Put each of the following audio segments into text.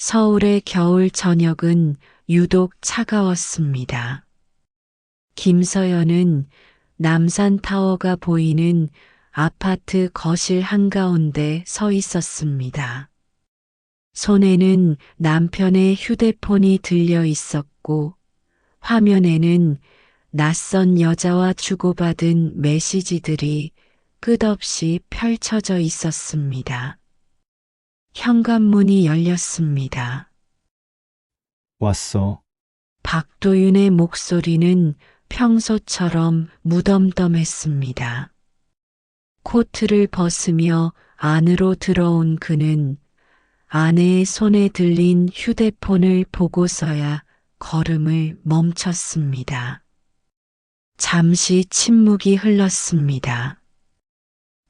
서울의 겨울 저녁은 유독 차가웠습니다. 김서연은 남산타워가 보이는 아파트 거실 한가운데 서 있었습니다. 손에는 남편의 휴대폰이 들려 있었고 화면에는 낯선 여자와 주고받은 메시지들이 끝없이 펼쳐져 있었습니다. 현관문이 열렸습니다. 왔어. 박도윤의 목소리는 평소처럼 무덤덤했습니다. 코트를 벗으며 안으로 들어온 그는 아내의 손에 들린 휴대폰을 보고서야 걸음을 멈췄습니다. 잠시 침묵이 흘렀습니다.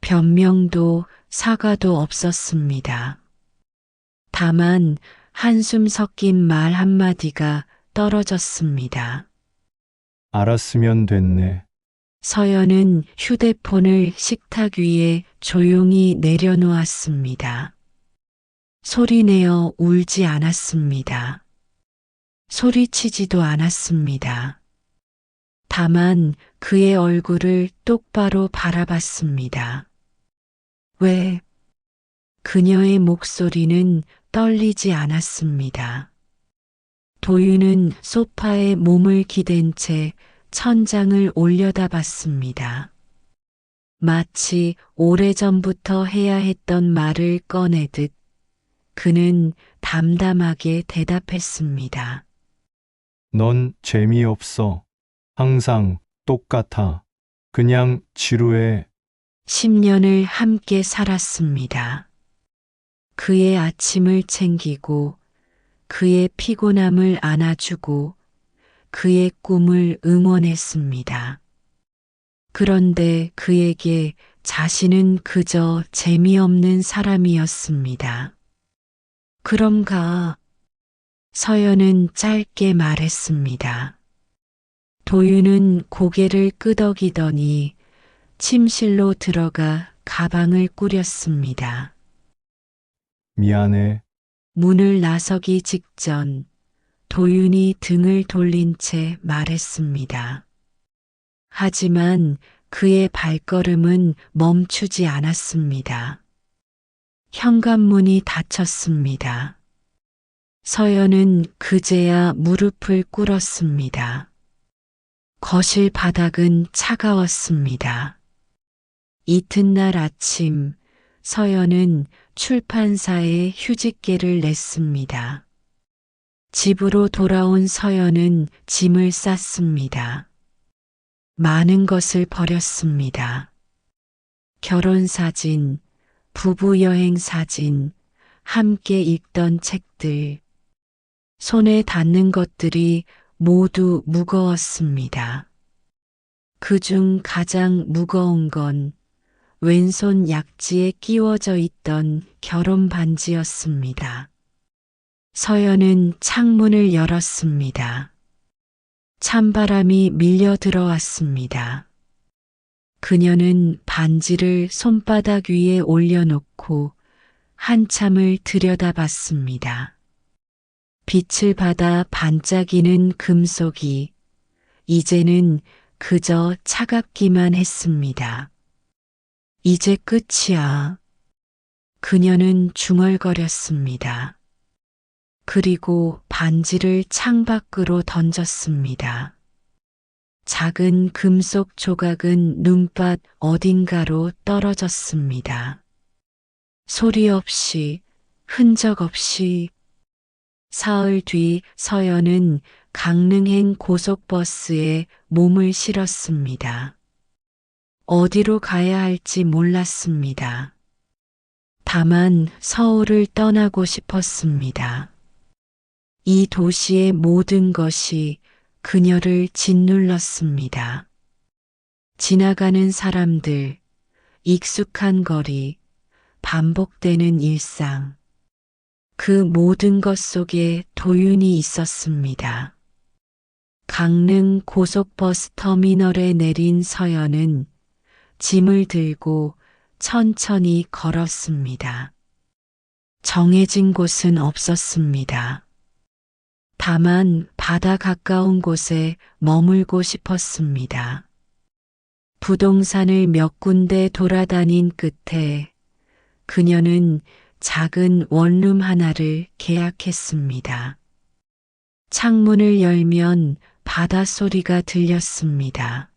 변명도 사과도 없었습니다. 다만 한숨 섞인 말 한마디가 떨어졌습니다. 알았으면 됐네. 서연은 휴대폰을 식탁 위에 조용히 내려놓았습니다. 소리내어 울지 않았습니다. 소리치지도 않았습니다. 다만 그의 얼굴을 똑바로 바라봤습니다. 왜? 그녀의 목소리는 떨리지 않았습니다. 도윤은 소파에 몸을 기댄 채 천장을 올려다봤습니다. 마치 오래전부터 해야 했던 말을 꺼내듯 그는 담담하게 대답했습니다. 넌 재미없어. 항상 똑같아. 그냥 지루해. 10년을 함께 살았습니다. 그의 아침을 챙기고 그의 피곤함을 안아주고 그의 꿈을 응원했습니다. 그런데 그에게 자신은 그저 재미없는 사람이었습니다. 그런가? 서연은 짧게 말했습니다. 도윤은 고개를 끄덕이더니 침실로 들어가 가방을 꾸렸습니다. 미안해. 문을 나서기 직전 도윤이 등을 돌린 채 말했습니다. 하지만 그의 발걸음은 멈추지 않았습니다. 현관문이 닫혔습니다. 서연은 그제야 무릎을 꿇었습니다. 거실 바닥은 차가웠습니다. 이튿날 아침 서연은 출판사에 휴직계를 냈습니다. 집으로 돌아온 서연은 짐을 쌌습니다. 많은 것을 버렸습니다. 결혼사진, 부부여행 사진, 함께 읽던 책들, 손에 닿는 것들이 모두 무거웠습니다. 그중 가장 무거운 건 왼손 약지에 끼워져 있던 결혼 반지였습니다. 서연은 창문을 열었습니다. 찬바람이 밀려 들어왔습니다. 그녀는 반지를 손바닥 위에 올려놓고 한참을 들여다봤습니다. 빛을 받아 반짝이는 금속이 이제는 그저 차갑기만 했습니다. 이제 끝이야. 그녀는 중얼거렸습니다. 그리고 반지를 창밖으로 던졌습니다. 작은 금속 조각은 눈밭 어딘가로 떨어졌습니다. 소리 없이, 흔적 없이. 사흘 뒤 서연은 강릉행 고속버스에 몸을 실었습니다. 어디로 가야 할지 몰랐습니다. 다만 서울을 떠나고 싶었습니다. 이 도시의 모든 것이 그녀를 짓눌렀습니다. 지나가는 사람들, 익숙한 거리, 반복되는 일상. 그 모든 것 속에 도윤이 있었습니다. 강릉 고속버스 터미널에 내린 서연은 짐을 들고 천천히 걸었습니다. 정해진 곳은 없었습니다. 다만 바다 가까운 곳에 머물고 싶었습니다. 부동산을 몇 군데 돌아다닌 끝에 그녀는 작은 원룸 하나를 계약했습니다. 창문을 열면 바닷소리가 들렸습니다.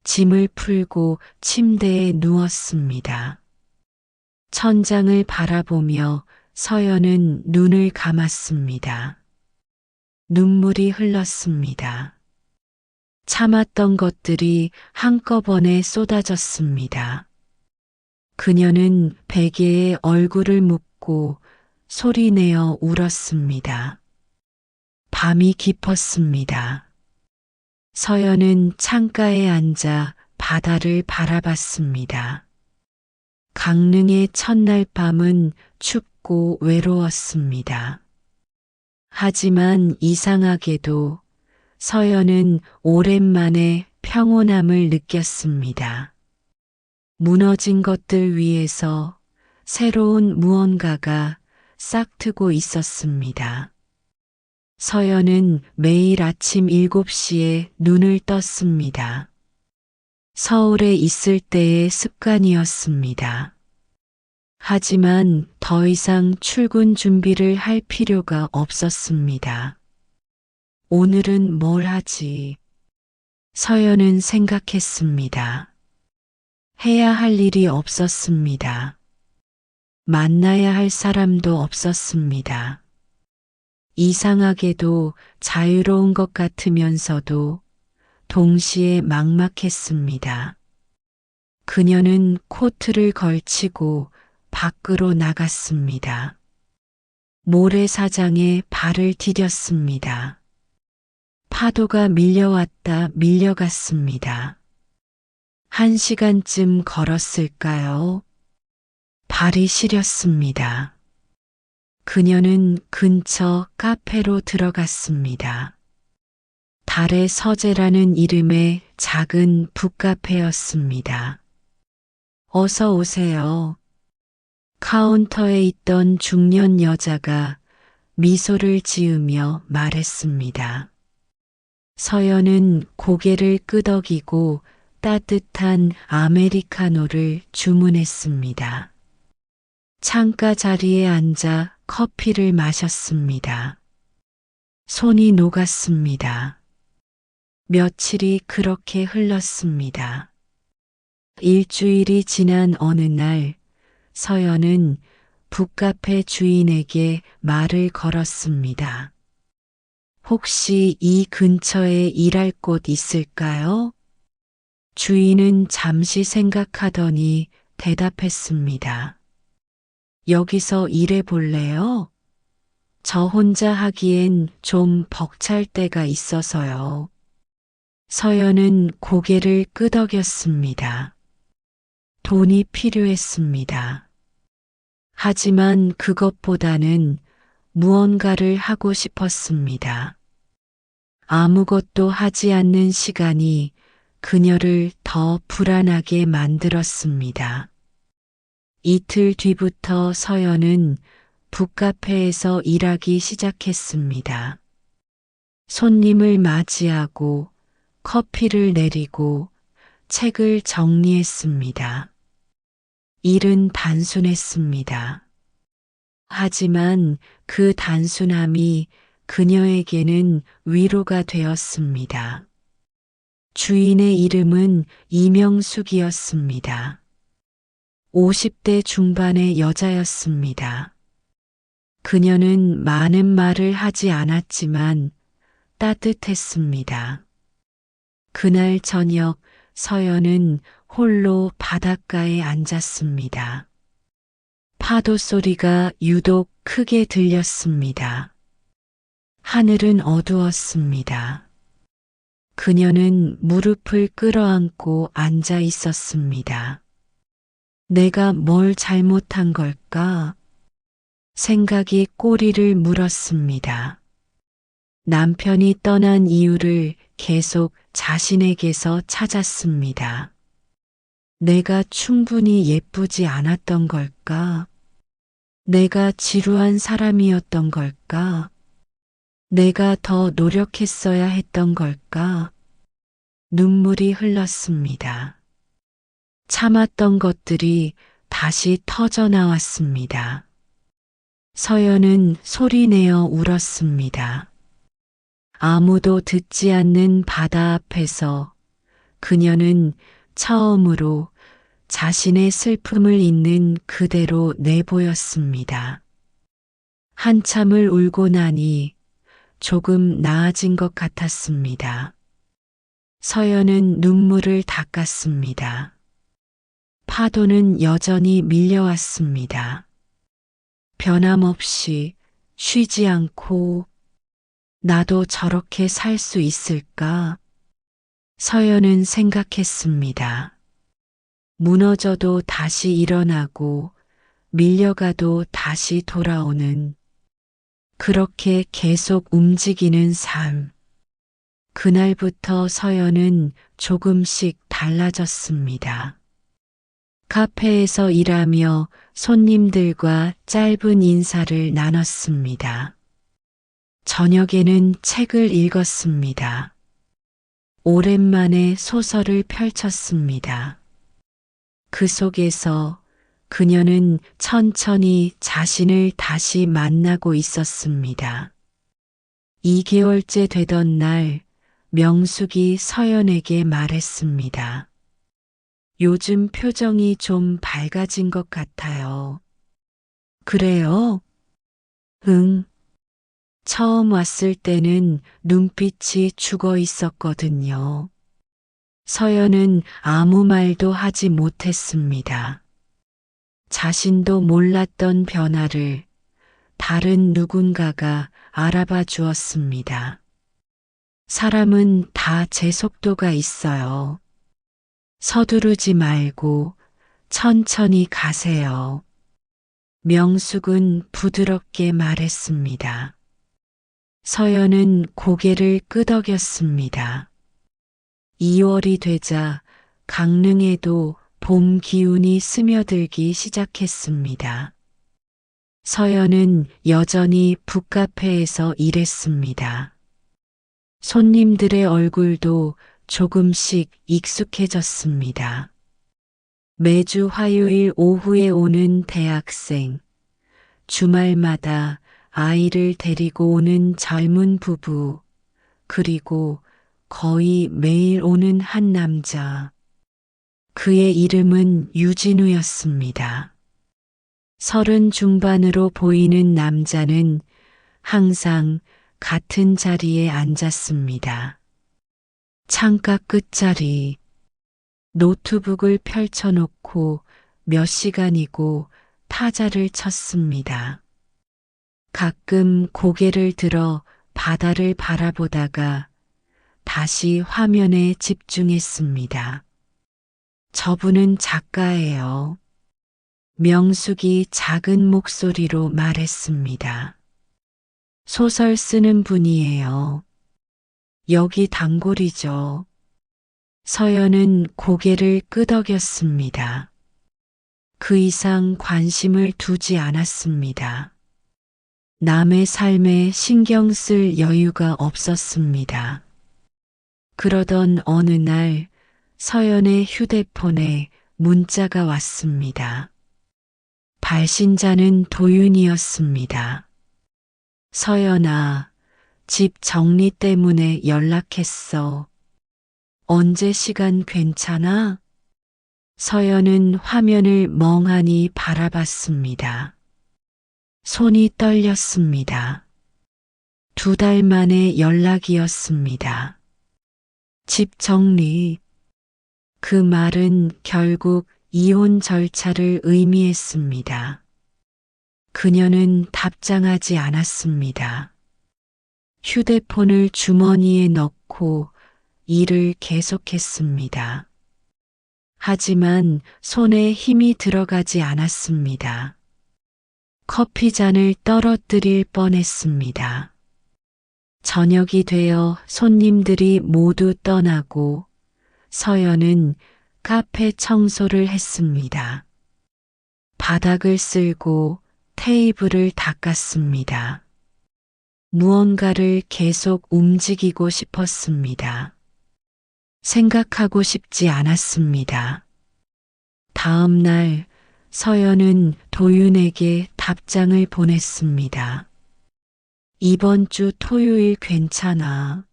짐을 풀고 침대에 누웠습니다. 천장을 바라보며 서연은 눈을 감았습니다. 눈물이 흘렀습니다. 참았던 것들이 한꺼번에 쏟아졌습니다. 그녀는 베개에 얼굴을 묻고 소리내어 울었습니다. 밤이 깊었습니다. 서연은 창가에 앉아 바다를 바라봤습니다. 강릉의 첫날 밤은 춥고 외로웠습니다. 하지만 이상하게도 서연은 오랜만에 평온함을 느꼈습니다. 무너진 것들 위에서 새로운 무언가가 싹트고 있었습니다. 서연은 매일 아침 7시에 눈을 떴습니다. 서울에 있을 때의 습관이었습니다. 하지만 더 이상 출근 준비를 할 필요가 없었습니다. 오늘은 뭘 하지? 서연은 생각했습니다. 해야 할 일이 없었습니다. 만나야 할 사람도 없었습니다. 이상하게도 자유로운 것 같으면서도 동시에 막막했습니다. 그녀는 코트를 걸치고 밖으로 나갔습니다. 모래사장에 발을 디뎠습니다. 파도가 밀려왔다 밀려갔습니다. 1시간쯤 걸었을까요? 발이 시렸습니다. 그녀는 근처 카페로 들어갔습니다. 달의 서재라는 이름의 작은 북카페였습니다. 어서 오세요. 카운터에 있던 중년 여자가 미소를 지으며 말했습니다. 서연은 고개를 끄덕이고 따뜻한 아메리카노를 주문했습니다. 창가 자리에 앉아 커피를 마셨습니다. 손이 녹았습니다. 며칠이 그렇게 흘렀습니다. 일주일이 지난 어느 날 서연은 북카페 주인에게 말을 걸었습니다. 혹시 이 근처에 일할 곳 있을까요? 주인은 잠시 생각하더니 대답했습니다. 여기서 일해 볼래요? 저 혼자 하기엔 좀 벅찰 때가 있어서요. 서연은 고개를 끄덕였습니다. 돈이 필요했습니다. 하지만 그것보다는 무언가를 하고 싶었습니다. 아무것도 하지 않는 시간이 그녀를 더 불안하게 만들었습니다. 이틀 뒤부터 서연은 북카페에서 일하기 시작했습니다. 손님을 맞이하고 커피를 내리고 책을 정리했습니다. 일은 단순했습니다. 하지만 그 단순함이 그녀에게는 위로가 되었습니다. 주인의 이름은 이명숙이었습니다. 50대 중반의 여자였습니다. 그녀는 많은 말을 하지 않았지만 따뜻했습니다. 그날 저녁 서연은 홀로 바닷가에 앉았습니다. 파도 소리가 유독 크게 들렸습니다. 하늘은 어두웠습니다. 그녀는 무릎을 끌어안고 앉아 있었습니다. 내가 뭘 잘못한 걸까? 생각이 꼬리를 물었습니다. 남편이 떠난 이유를 계속 자신에게서 찾았습니다. 내가 충분히 예쁘지 않았던 걸까? 내가 지루한 사람이었던 걸까? 내가 더 노력했어야 했던 걸까? 눈물이 흘렀습니다. 참았던 것들이 다시 터져 나왔습니다. 서연은 소리내어 울었습니다. 아무도 듣지 않는 바다 앞에서 그녀는 처음으로 자신의 슬픔을 있는 그대로 내보였습니다. 한참을 울고 나니 조금 나아진 것 같았습니다. 서연은 눈물을 닦았습니다. 파도는 여전히 밀려왔습니다. 변함없이 쉬지 않고 나도 저렇게 살 수 있을까? 서연은 생각했습니다. 무너져도 다시 일어나고 밀려가도 다시 돌아오는 그렇게 계속 움직이는 삶. 그날부터 서연은 조금씩 달라졌습니다. 카페에서 일하며 손님들과 짧은 인사를 나눴습니다. 저녁에는 책을 읽었습니다. 오랜만에 소설을 펼쳤습니다. 그 속에서 그녀는 천천히 자신을 다시 만나고 있었습니다. 2개월째 되던 날 명숙이 서연에게 말했습니다. 요즘 표정이 좀 밝아진 것 같아요. 그래요? 응. 처음 왔을 때는 눈빛이 죽어 있었거든요. 서연은 아무 말도 하지 못했습니다. 자신도 몰랐던 변화를 다른 누군가가 알아봐 주었습니다. 사람은 다 제 속도가 있어요. 서두르지 말고 천천히 가세요. 명숙은 부드럽게 말했습니다. 서연은 고개를 끄덕였습니다. 2월이 되자 강릉에도 봄 기운이 스며들기 시작했습니다. 서연은 여전히 북카페에서 일했습니다. 손님들의 얼굴도 조금씩 익숙해졌습니다. 매주 화요일 오후에 오는 대학생, 주말마다 아이를 데리고 오는 젊은 부부, 그리고 거의 매일 오는 한 남자. 그의 이름은 유진우였습니다. 30 중반으로 보이는 남자는 항상 같은 자리에 앉았습니다. 창가 끝자리, 노트북을 펼쳐놓고 몇 시간이고 타자를 쳤습니다. 가끔 고개를 들어 바다를 바라보다가 다시 화면에 집중했습니다. 저분은 작가예요. 명숙이 작은 목소리로 말했습니다. 소설 쓰는 분이에요. 여기 단골이죠. 서연은 고개를 끄덕였습니다. 그 이상 관심을 두지 않았습니다. 남의 삶에 신경 쓸 여유가 없었습니다. 그러던 어느 날 서연의 휴대폰에 문자가 왔습니다. 발신자는 도윤이었습니다. 서연아, 집 정리 때문에 연락했어. 언제 시간 괜찮아? 서연은 화면을 멍하니 바라봤습니다. 손이 떨렸습니다. 2달 만에 연락이었습니다. 집 정리. 그 말은 결국 이혼 절차를 의미했습니다. 그녀는 답장하지 않았습니다. 휴대폰을 주머니에 넣고 일을 계속했습니다. 하지만 손에 힘이 들어가지 않았습니다. 커피잔을 떨어뜨릴 뻔했습니다. 저녁이 되어 손님들이 모두 떠나고 서연은 카페 청소를 했습니다. 바닥을 쓸고 테이블을 닦았습니다. 무언가를 계속 움직이고 싶었습니다. 생각하고 싶지 않았습니다. 다음 날 서연은 도윤에게 답장을 보냈습니다. 이번 주 토요일 괜찮아.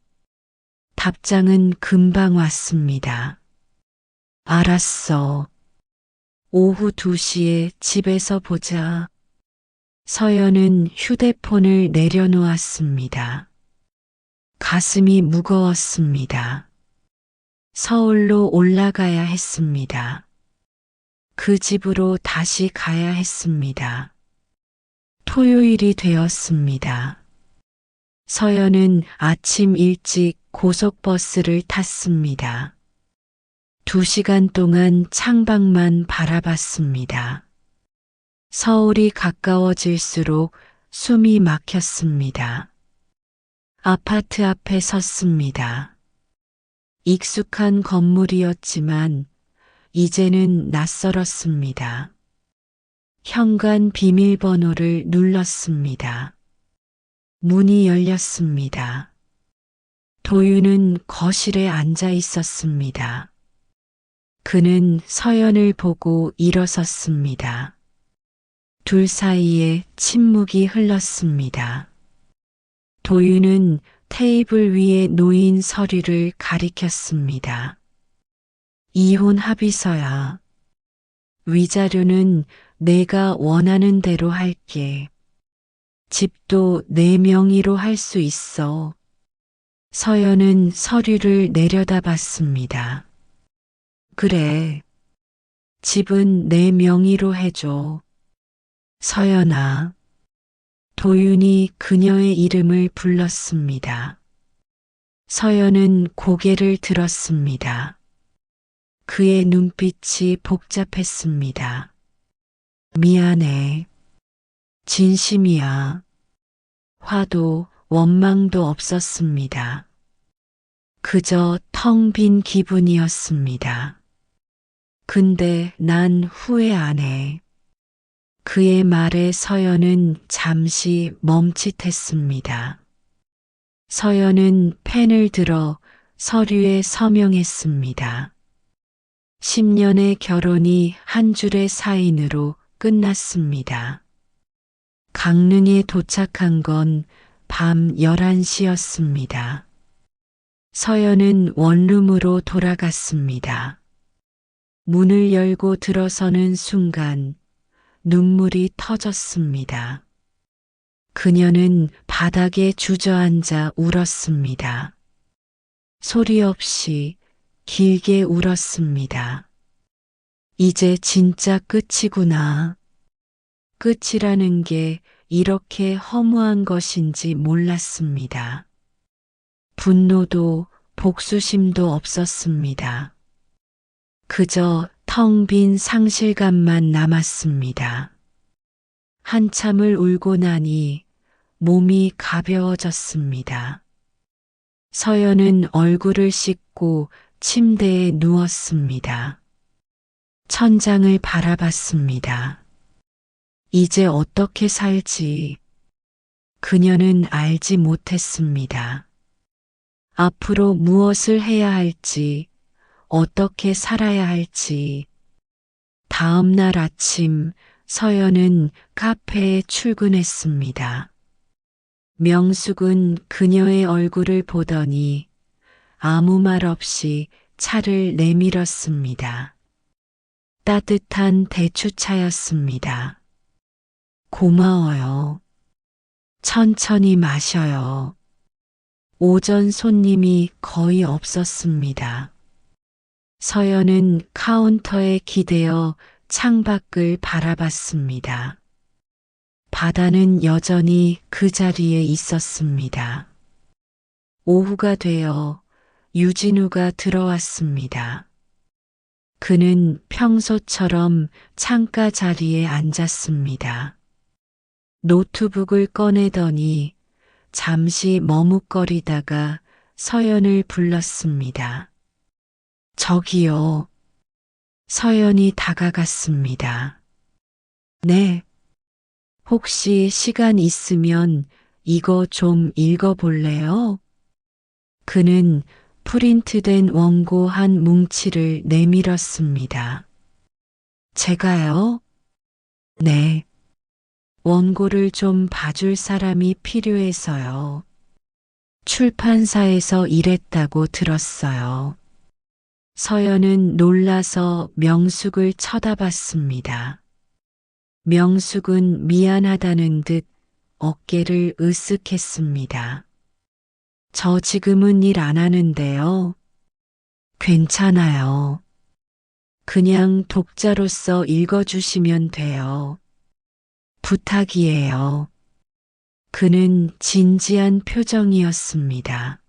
답장은 금방 왔습니다. 알았어. 오후 2시에 집에서 보자. 서연은 휴대폰을 내려놓았습니다. 가슴이 무거웠습니다. 서울로 올라가야 했습니다. 그 집으로 다시 가야 했습니다. 토요일이 되었습니다. 서연은 아침 일찍 고속버스를 탔습니다. 2시간 동안 창밖만 바라봤습니다. 서울이 가까워질수록 숨이 막혔습니다. 아파트 앞에 섰습니다. 익숙한 건물이었지만 이제는 낯설었습니다. 현관 비밀번호를 눌렀습니다. 문이 열렸습니다. 도윤은 거실에 앉아 있었습니다. 그는 서연을 보고 일어섰습니다. 둘 사이에 침묵이 흘렀습니다. 도윤은 테이블 위에 놓인 서류를 가리켰습니다. 이혼 합의서야. 위자료는 내가 원하는 대로 할게. 집도 내 명의로 할 수 있어. 서연은 서류를 내려다봤습니다. 그래. 집은 내 명의로 해줘. 서연아. 도윤이 그녀의 이름을 불렀습니다. 서연은 고개를 들었습니다. 그의 눈빛이 복잡했습니다. 미안해. 진심이야. 화도 원망도 없었습니다. 그저 텅 빈 기분이었습니다. 근데 난 후회 안 해. 그의 말에 서연은 잠시 멈칫했습니다. 서연은 펜을 들어 서류에 서명했습니다. 10년의 결혼이 한 줄의 사인으로 끝났습니다. 강릉에 도착한 건 밤 11시였습니다. 서연은 원룸으로 돌아갔습니다. 문을 열고 들어서는 순간 눈물이 터졌습니다. 그녀는 바닥에 주저앉아 울었습니다. 소리 없이 길게 울었습니다. 이제 진짜 끝이구나. 끝이라는 게 이렇게 허무한 것인지 몰랐습니다. 분노도 복수심도 없었습니다. 그저 텅 빈 상실감만 남았습니다. 한참을 울고 나니 몸이 가벼워졌습니다. 서연은 얼굴을 씻고 침대에 누웠습니다. 천장을 바라봤습니다. 이제 어떻게 살지? 그녀는 알지 못했습니다. 앞으로 무엇을 해야 할지, 어떻게 살아야 할지. 다음 날 아침 서연은 카페에 출근했습니다. 명숙은 그녀의 얼굴을 보더니 아무 말 없이 차를 내밀었습니다. 따뜻한 대추차였습니다. 고마워요. 천천히 마셔요. 오전 손님이 거의 없었습니다. 서연은 카운터에 기대어 창밖을 바라봤습니다. 바다는 여전히 그 자리에 있었습니다. 오후가 되어 유진우가 들어왔습니다. 그는 평소처럼 창가 자리에 앉았습니다. 노트북을 꺼내더니 잠시 머뭇거리다가 서연을 불렀습니다. 저기요. 서연이 다가갔습니다. 네. 혹시 시간 있으면 이거 좀 읽어볼래요? 그는 프린트된 원고 한 뭉치를 내밀었습니다. 제가요? 네. 원고를 좀 봐줄 사람이 필요해서요. 출판사에서 일했다고 들었어요. 서연은 놀라서 명숙을 쳐다봤습니다. 명숙은 미안하다는 듯 어깨를 으쓱했습니다. 저 지금은 일 안 하는데요. 괜찮아요. 그냥 독자로서 읽어주시면 돼요. 부탁이에요. 그는 진지한 표정이었습니다.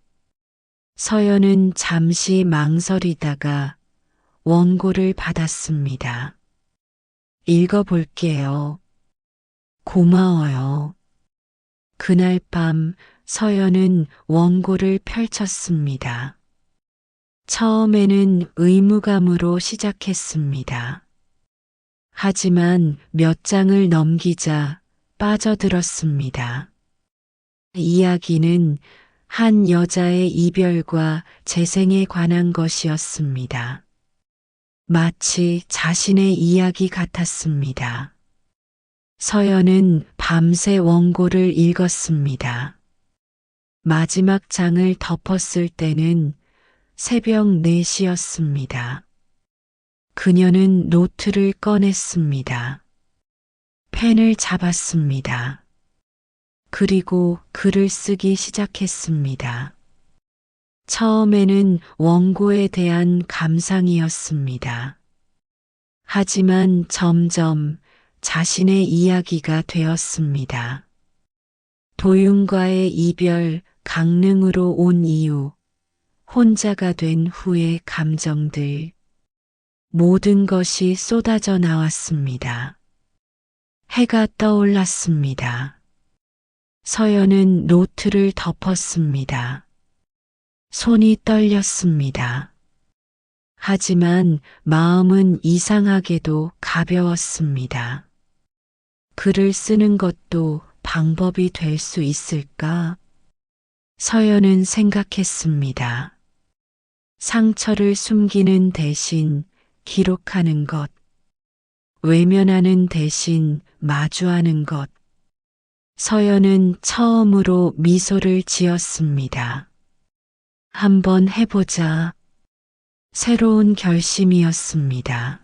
서연은 잠시 망설이다가 원고를 받았습니다. 읽어볼게요. 고마워요. 그날 밤 서연은 원고를 펼쳤습니다. 처음에는 의무감으로 시작했습니다. 하지만 몇 장을 넘기자 빠져들었습니다. 이야기는 한 여자의 이별과 재생에 관한 것이었습니다. 마치 자신의 이야기 같았습니다. 서연은 밤새 원고를 읽었습니다. 마지막 장을 덮었을 때는 새벽 4시였습니다. 그녀는 노트를 꺼냈습니다. 펜을 잡았습니다. 그리고 글을 쓰기 시작했습니다. 처음에는 원고에 대한 감상이었습니다. 하지만 점점 자신의 이야기가 되었습니다. 도윤과의 이별, 강릉으로 온 이유, 혼자가 된 후의 감정들, 모든 것이 쏟아져 나왔습니다. 해가 떠올랐습니다. 서연은 노트를 덮었습니다. 손이 떨렸습니다. 하지만 마음은 이상하게도 가벼웠습니다. 글을 쓰는 것도 방법이 될 수 있을까? 서연은 생각했습니다. 상처를 숨기는 대신 기록하는 것, 외면하는 대신 마주하는 것. 서연은 처음으로 미소를 지었습니다. 한번 해보자. 새로운 결심이었습니다.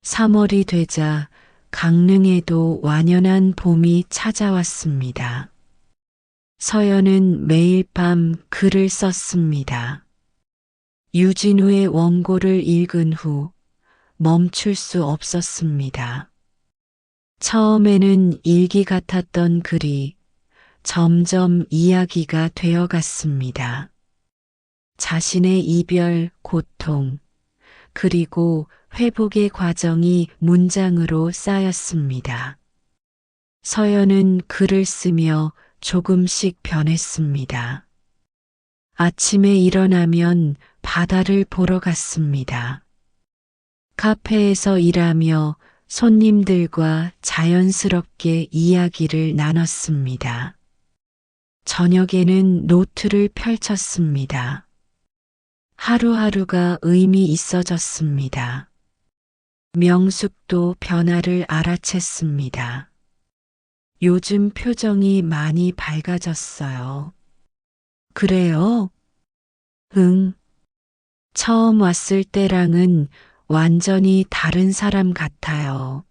3월이 되자 강릉에도 완연한 봄이 찾아왔습니다. 서연은 매일 밤 글을 썼습니다. 유진우의 원고를 읽은 후 멈출 수 없었습니다. 처음에는 일기 같았던 글이 점점 이야기가 되어갔습니다. 자신의 이별, 고통, 그리고 회복의 과정이 문장으로 쌓였습니다. 서연은 글을 쓰며 조금씩 변했습니다. 아침에 일어나면 바다를 보러 갔습니다. 카페에서 일하며 손님들과 자연스럽게 이야기를 나눴습니다. 저녁에는 노트를 펼쳤습니다. 하루하루가 의미 있어졌습니다. 명숙도 변화를 알아챘습니다. 요즘 표정이 많이 밝아졌어요. 그래요? 응. 처음 왔을 때랑은 완전히 다른 사람 같아요.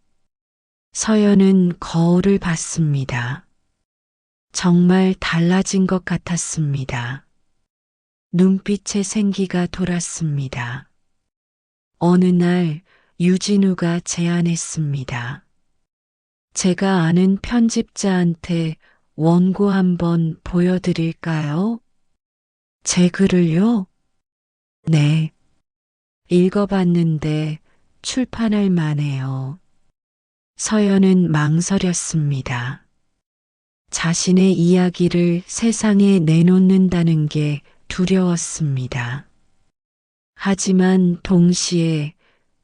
서연은 거울을 봤습니다. 정말 달라진 것 같았습니다. 눈빛에 생기가 돌았습니다. 어느 날 유진우가 제안했습니다. 제가 아는 편집자한테 원고 한번 보여드릴까요? 제 글을요? 네. 읽어봤는데 출판할 만해요. 서연은 망설였습니다. 자신의 이야기를 세상에 내놓는다는 게 두려웠습니다. 하지만 동시에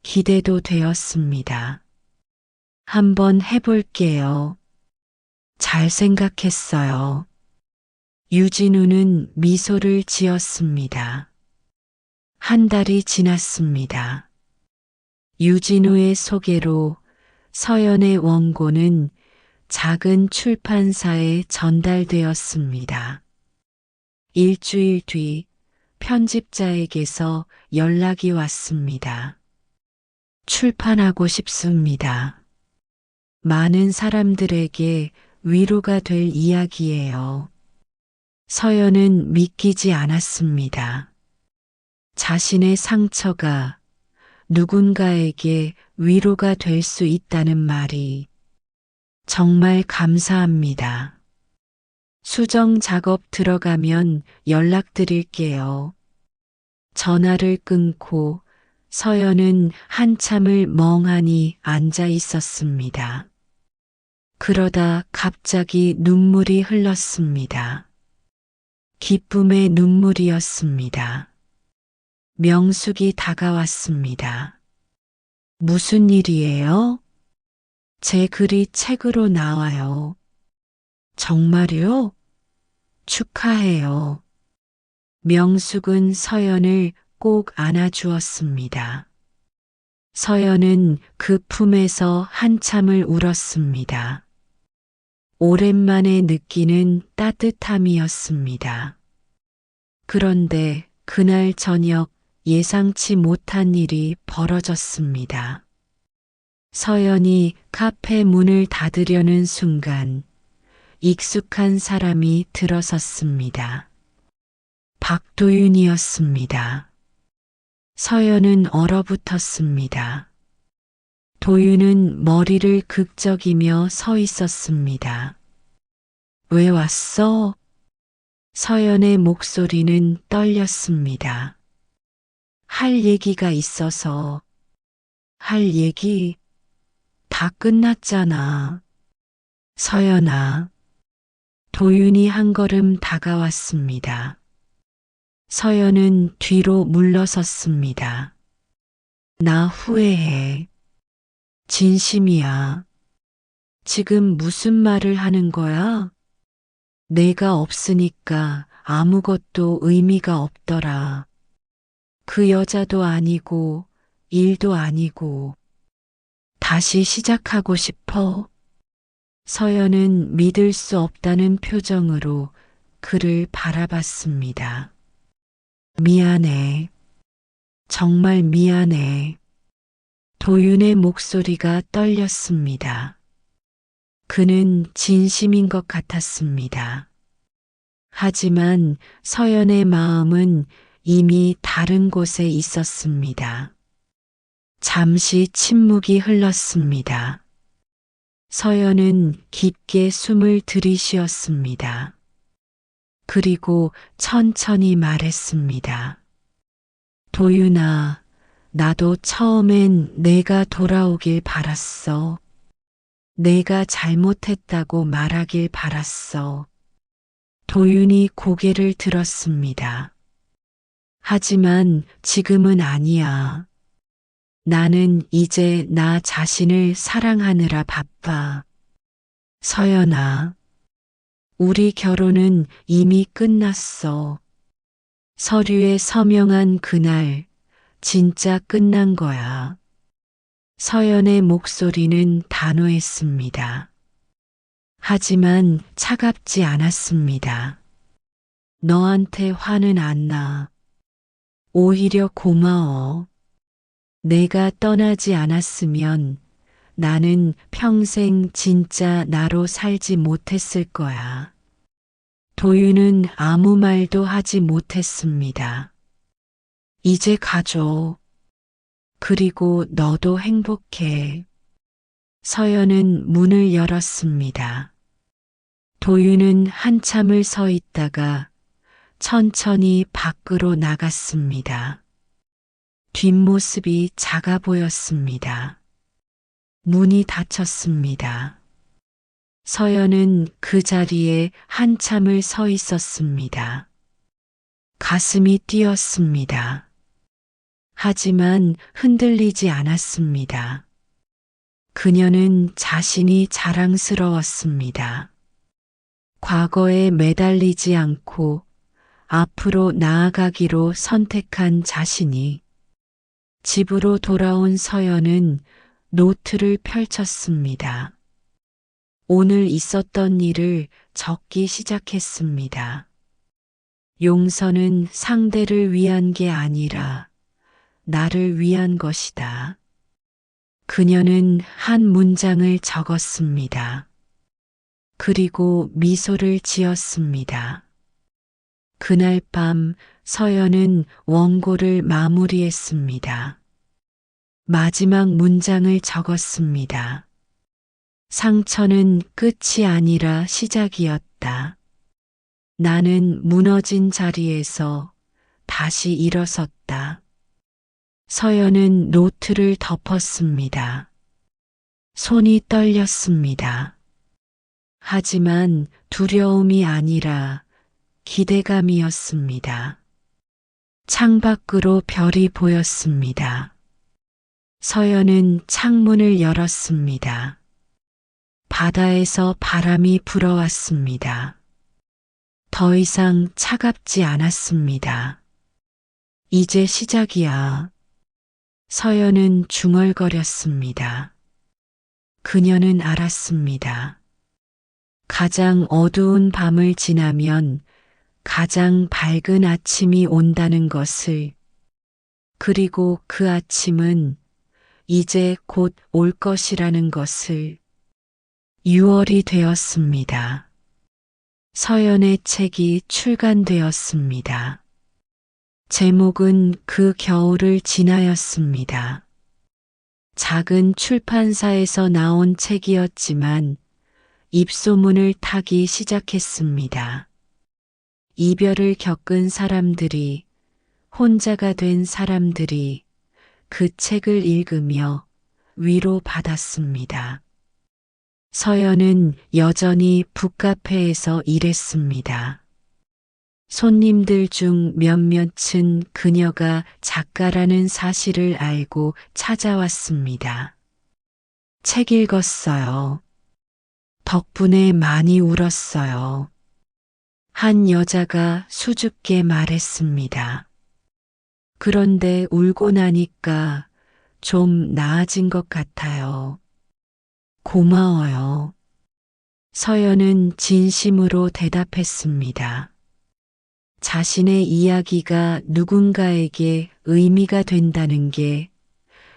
기대도 되었습니다. 한번 해볼게요. 잘 생각했어요. 유진우는 미소를 지었습니다. 한 달이 지났습니다. 유진우의 소개로 서연의 원고는 작은 출판사에 전달되었습니다. 일주일 뒤 편집자에게서 연락이 왔습니다. 출판하고 싶습니다. 많은 사람들에게 위로가 될 이야기예요. 서연은 믿기지 않았습니다. 자신의 상처가 누군가에게 위로가 될 수 있다는 말이 정말 감사합니다. 수정 작업 들어가면 연락드릴게요. 전화를 끊고 서연은 한참을 멍하니 앉아 있었습니다. 그러다 갑자기 눈물이 흘렀습니다. 기쁨의 눈물이었습니다. 명숙이 다가왔습니다. 무슨 일이에요? 제 글이 책으로 나와요. 정말요? 축하해요. 명숙은 서연을 꼭 안아주었습니다. 서연은 그 품에서 한참을 울었습니다. 오랜만에 느끼는 따뜻함이었습니다. 그런데 그날 저녁 예상치 못한 일이 벌어졌습니다. 서연이 카페 문을 닫으려는 순간 익숙한 사람이 들어섰습니다. 박도윤이었습니다. 서연은 얼어붙었습니다. 도윤은 머리를 극적이며 서 있었습니다. 왜 왔어? 서연의 목소리는 떨렸습니다. 할 얘기가 있어서. 할 얘기? 다 끝났잖아. 서연아. 도윤이 한 걸음 다가왔습니다. 서연은 뒤로 물러섰습니다. 나 후회해. 진심이야. 지금 무슨 말을 하는 거야? 내가 없으니까 아무것도 의미가 없더라. 그 여자도 아니고 일도 아니고 다시 시작하고 싶어. 서연은 믿을 수 없다는 표정으로 그를 바라봤습니다. 미안해. 정말 미안해. 도윤의 목소리가 떨렸습니다. 그는 진심인 것 같았습니다. 하지만 서연의 마음은 이미 다른 곳에 있었습니다. 잠시 침묵이 흘렀습니다. 서연은 깊게 숨을 들이쉬었습니다. 그리고 천천히 말했습니다. 도윤아, 나도 처음엔 내가 돌아오길 바랐어. 내가 잘못했다고 말하길 바랐어. 도윤이 고개를 들었습니다. 하지만 지금은 아니야. 나는 이제 나 자신을 사랑하느라 바빠. 서연아, 우리 결혼은 이미 끝났어. 서류에 서명한 그날 진짜 끝난 거야. 서연의 목소리는 단호했습니다. 하지만 차갑지 않았습니다. 너한테 화는 안 나. 오히려 고마워. 내가 떠나지 않았으면 나는 평생 진짜 나로 살지 못했을 거야. 도윤은 아무 말도 하지 못했습니다. 이제 가줘. 그리고 너도 행복해. 서연은 문을 열었습니다. 도윤은 한참을 서 있다가 천천히 밖으로 나갔습니다. 뒷모습이 작아 보였습니다. 문이 닫혔습니다. 서연은 그 자리에 한참을 서 있었습니다. 가슴이 뛰었습니다. 하지만 흔들리지 않았습니다. 그녀는 자신이 자랑스러웠습니다. 과거에 매달리지 않고 앞으로 나아가기로 선택한 자신이 집으로 돌아온 서연은 노트를 펼쳤습니다. 오늘 있었던 일을 적기 시작했습니다. 용서는 상대를 위한 게 아니라 나를 위한 것이다. 그녀는 한 문장을 적었습니다. 그리고 미소를 지었습니다. 그날 밤 서연은 원고를 마무리했습니다. 마지막 문장을 적었습니다. 상처는 끝이 아니라 시작이었다. 나는 무너진 자리에서 다시 일어섰다. 서연은 노트를 덮었습니다. 손이 떨렸습니다. 하지만 두려움이 아니라 기대감이었습니다. 창밖으로 별이 보였습니다. 서연은 창문을 열었습니다. 바다에서 바람이 불어왔습니다. 더 이상 차갑지 않았습니다. 이제 시작이야. 서연은 중얼거렸습니다. 그녀는 알았습니다. 가장 어두운 밤을 지나면 가장 밝은 아침이 온다는 것을, 그리고 그 아침은 이제 곧 올 것이라는 것을. 6월이 되었습니다. 서연의 책이 출간되었습니다. 제목은 그 겨울을 지나였습니다. 작은 출판사에서 나온 책이었지만 입소문을 타기 시작했습니다. 이별을 겪은 사람들이, 혼자가 된 사람들이 그 책을 읽으며 위로받았습니다. 서연은 여전히 북카페에서 일했습니다. 손님들 중 몇몇은 그녀가 작가라는 사실을 알고 찾아왔습니다. 책 읽었어요. 덕분에 많이 울었어요. 한 여자가 수줍게 말했습니다. 그런데 울고 나니까 좀 나아진 것 같아요. 고마워요. 서연은 진심으로 대답했습니다. 자신의 이야기가 누군가에게 의미가 된다는 게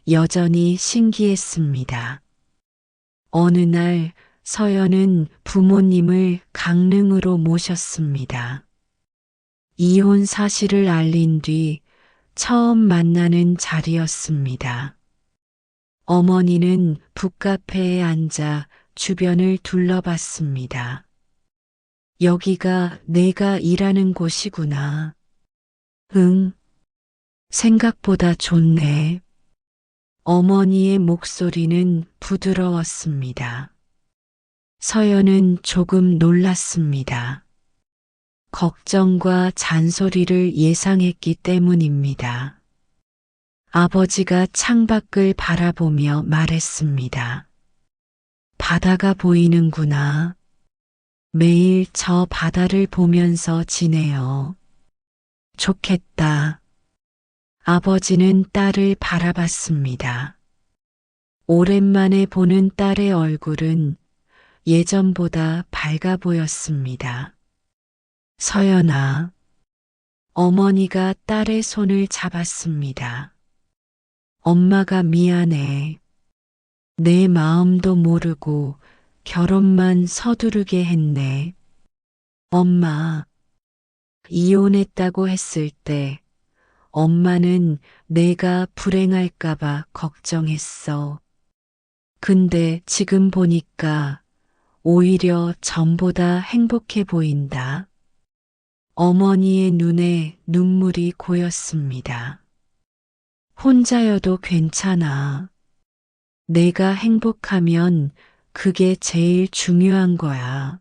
여전히 신기했습니다. 어느 날 서연은 부모님을 강릉으로 모셨습니다. 이혼 사실을 알린 뒤 처음 만나는 자리였습니다. 어머니는 북카페에 앉아 주변을 둘러봤습니다. 여기가 내가 일하는 곳이구나. 응, 생각보다 좋네. 어머니의 목소리는 부드러웠습니다. 서연은 조금 놀랐습니다. 걱정과 잔소리를 예상했기 때문입니다. 아버지가 창밖을 바라보며 말했습니다. 바다가 보이는구나. 매일 저 바다를 보면서 지내요. 좋겠다. 아버지는 딸을 바라봤습니다. 오랜만에 보는 딸의 얼굴은 예전보다 밝아 보였습니다. 서연아. 어머니가 딸의 손을 잡았습니다. 엄마가 미안해. 내 마음도 모르고 결혼만 서두르게 했네. 엄마, 이혼했다고 했을 때 엄마는 내가 불행할까봐 걱정했어. 근데 지금 보니까 오히려 전보다 행복해 보인다. 어머니의 눈에 눈물이 고였습니다. 혼자여도 괜찮아. 내가 행복하면 그게 제일 중요한 거야.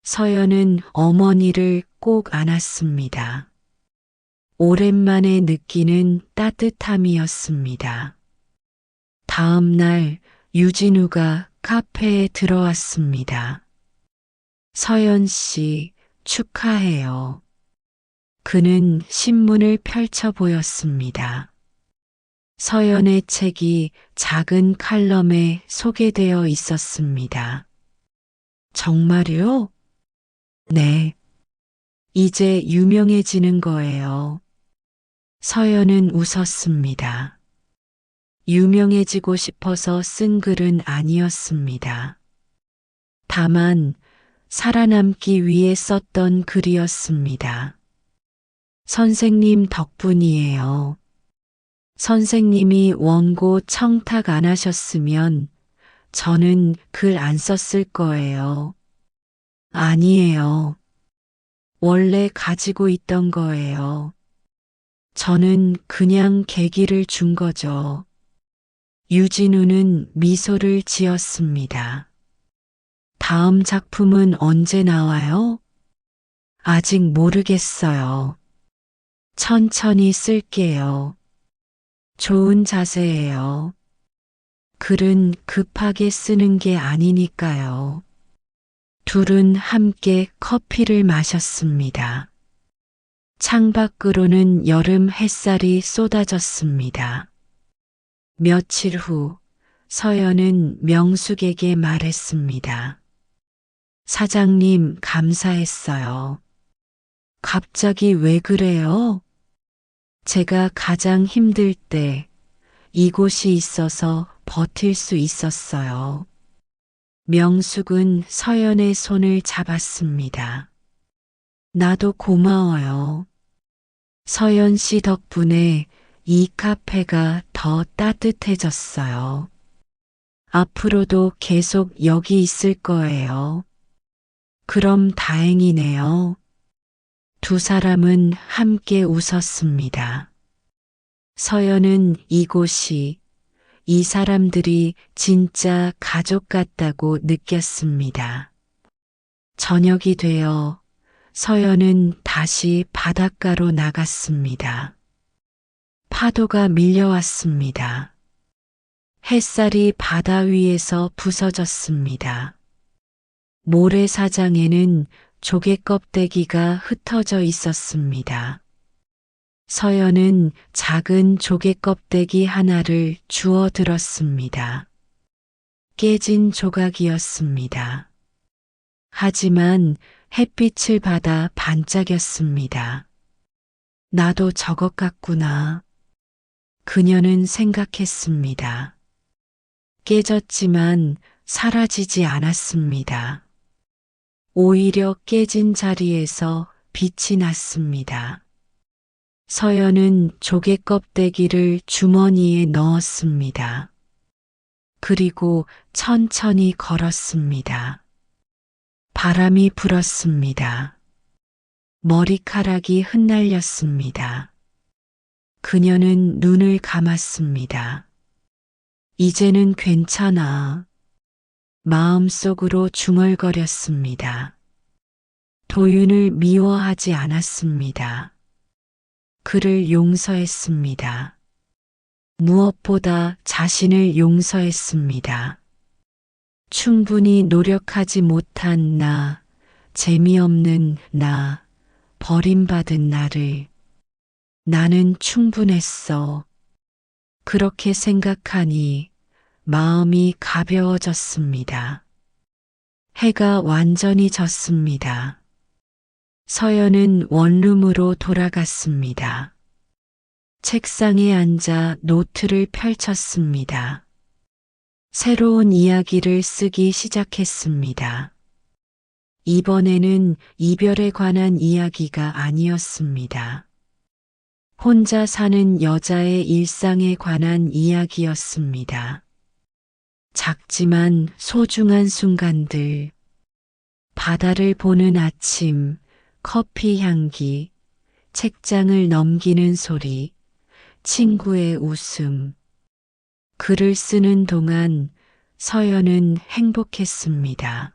서연은 어머니를 꼭 안았습니다. 오랜만에 느끼는 따뜻함이었습니다. 다음 날 유진우가 카페에 들어왔습니다. 서연 씨, 축하해요. 그는 신문을 펼쳐 보였습니다. 서연의 책이 작은 칼럼에 소개되어 있었습니다. 정말요? 네. 이제 유명해지는 거예요. 서연은 웃었습니다. 유명해지고 싶어서 쓴 글은 아니었습니다. 다만 살아남기 위해 썼던 글이었습니다. 선생님 덕분이에요. 선생님이 원고 청탁 안 하셨으면 저는 글 안 썼을 거예요. 아니에요. 원래 가지고 있던 거예요. 저는 그냥 계기를 준 거죠. 유진우는 미소를 지었습니다. 다음 작품은 언제 나와요? 아직 모르겠어요. 천천히 쓸게요. 좋은 자세예요. 글은 급하게 쓰는 게 아니니까요. 둘은 함께 커피를 마셨습니다. 창밖으로는 여름 햇살이 쏟아졌습니다. 며칠 후 서연은 명숙에게 말했습니다. 사장님 감사했어요. 갑자기 왜 그래요? 제가 가장 힘들 때 이곳이 있어서 버틸 수 있었어요. 명숙은 서연의 손을 잡았습니다. 나도 고마워요. 서연 씨 덕분에 이 카페가 더 따뜻해졌어요. 앞으로도 계속 여기 있을 거예요. 그럼 다행이네요. 두 사람은 함께 웃었습니다. 서연은 이곳이, 이 사람들이 진짜 가족 같다고 느꼈습니다. 저녁이 되어 서연은 다시 바닷가로 나갔습니다. 파도가 밀려왔습니다. 햇살이 바다 위에서 부서졌습니다. 모래사장에는 조개 껍데기가 흩어져 있었습니다. 서연은 작은 조개 껍데기 하나를 주워 들었습니다. 깨진 조각이었습니다. 하지만 햇빛을 받아 반짝였습니다. 나도 저것 같구나. 그녀는 생각했습니다. 깨졌지만 사라지지 않았습니다. 오히려 깨진 자리에서 빛이 났습니다. 서연은 조개 껍데기를 주머니에 넣었습니다. 그리고 천천히 걸었습니다. 바람이 불었습니다. 머리카락이 흩날렸습니다. 그녀는 눈을 감았습니다. 이제는 괜찮아. 마음속으로 중얼거렸습니다. 도윤을 미워하지 않았습니다. 그를 용서했습니다. 무엇보다 자신을 용서했습니다. 충분히 노력하지 못한 나, 재미없는 나, 버림받은 나를. 나는 충분했어. 그렇게 생각하니 마음이 가벼워졌습니다. 해가 완전히 졌습니다. 서연은 원룸으로 돌아갔습니다. 책상에 앉아 노트를 펼쳤습니다. 새로운 이야기를 쓰기 시작했습니다. 이번에는 이별에 관한 이야기가 아니었습니다. 혼자 사는 여자의 일상에 관한 이야기였습니다. 작지만 소중한 순간들, 바다를 보는 아침, 커피 향기, 책장을 넘기는 소리, 친구의 웃음. 글을 쓰는 동안 서연은 행복했습니다.